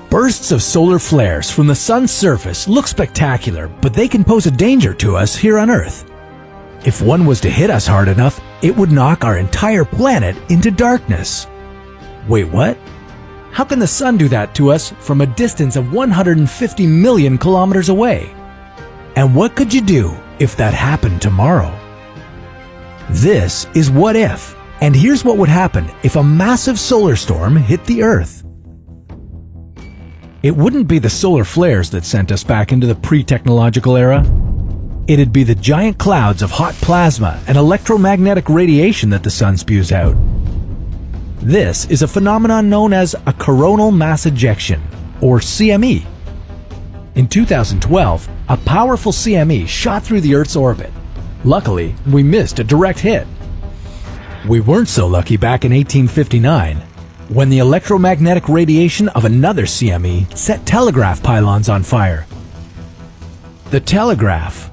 Bursts of solar flares from the sun's surface look spectacular, but they can pose a danger to us here on Earth. If one was to hit us hard enough, it would knock our entire planet into darkness. Wait, what? How can the sun do that to us from a distance of 150 million kilometers away? And what could you do if that happened tomorrow? This is What If, and here's what would happen if a massive solar storm hit the Earth. It wouldn't be the solar flares that sent us back into the pre-technological era. It'd be the giant clouds of hot plasma and electromagnetic radiation that the sun spews out. This is a phenomenon known as a coronal mass ejection, or CME. In 2012, a powerful CME shot through the Earth's orbit. Luckily, we missed a direct hit. We weren't so lucky back in 1859, when the electromagnetic radiation of another CME set telegraph pylons on fire. The telegraph.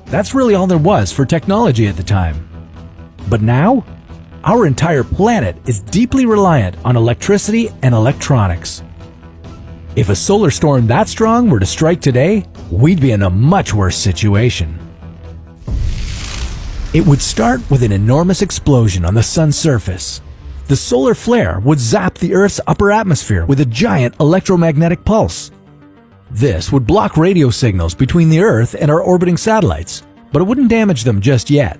That's really all there was for technology at the time. But now, our entire planet is deeply reliant on electricity and electronics. If a solar storm that strong were to strike today, we'd be in a much worse situation. It would start with an enormous explosion on the sun's surface. The solar flare would zap the Earth's upper atmosphere with a giant electromagnetic pulse. This would block radio signals between the Earth and our orbiting satellites, but it wouldn't damage them just yet.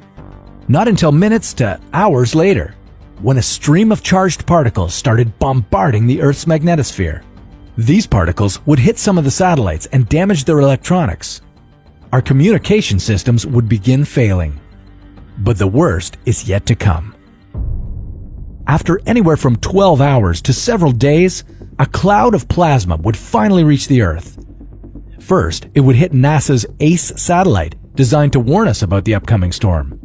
Not until minutes to hours later, when a stream of charged particles started bombarding the Earth's magnetosphere. These particles would hit some of the satellites and damage their electronics. Our communication systems would begin failing. But the worst is yet to come. After anywhere from 12 hours to several days, a cloud of plasma would finally reach the Earth. First, it would hit NASA's ACE satellite, designed to warn us about the upcoming storm.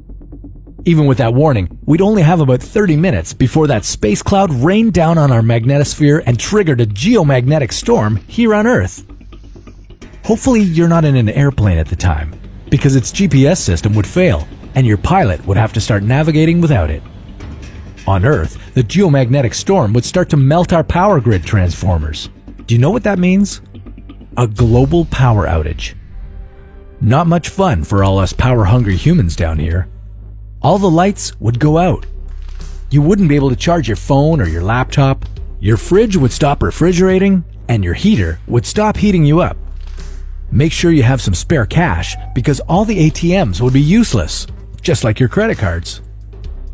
Even with that warning, we'd only have about 30 minutes before that space cloud rained down on our magnetosphere and triggered a geomagnetic storm here on Earth. Hopefully you're not in an airplane at the time, because its GPS system would fail, and your pilot would have to start navigating without it. On Earth, the geomagnetic storm would start to melt our power grid transformers. Do you know what that means? A global power outage. Not much fun for all us power-hungry humans down here. All the lights would go out. You wouldn't be able to charge your phone or your laptop. Your fridge would stop refrigerating, and your heater would stop heating you up. Make sure you have some spare cash, because all the ATMs would be useless, just like your credit cards.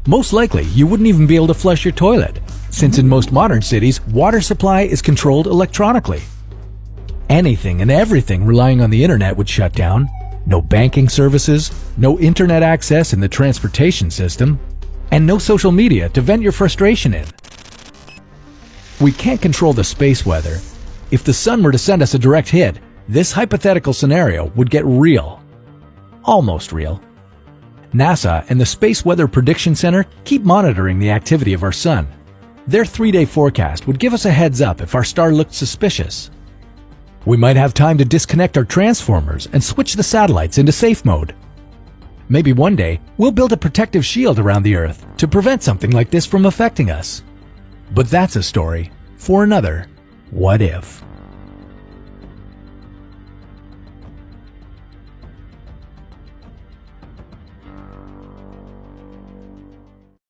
Most likely, you wouldn't even be able to flush your toilet, since in most modern cities, water supply is controlled electronically. Anything and everything relying on the internet would shut down. No banking services, no internet access in the transportation system, and no social media to vent your frustration in. We can't control the space weather. If the sun were to send us a direct hit, this hypothetical scenario would get real. Almost real. NASA and the Space Weather Prediction Center keep monitoring the activity of our sun. Their 3-day forecast would give us a heads up if our star looked suspicious. We might have time to disconnect our transformers and switch the satellites into safe mode. Maybe one day, we'll build a protective shield around the Earth to prevent something like this from affecting us. But that's a story for another What If.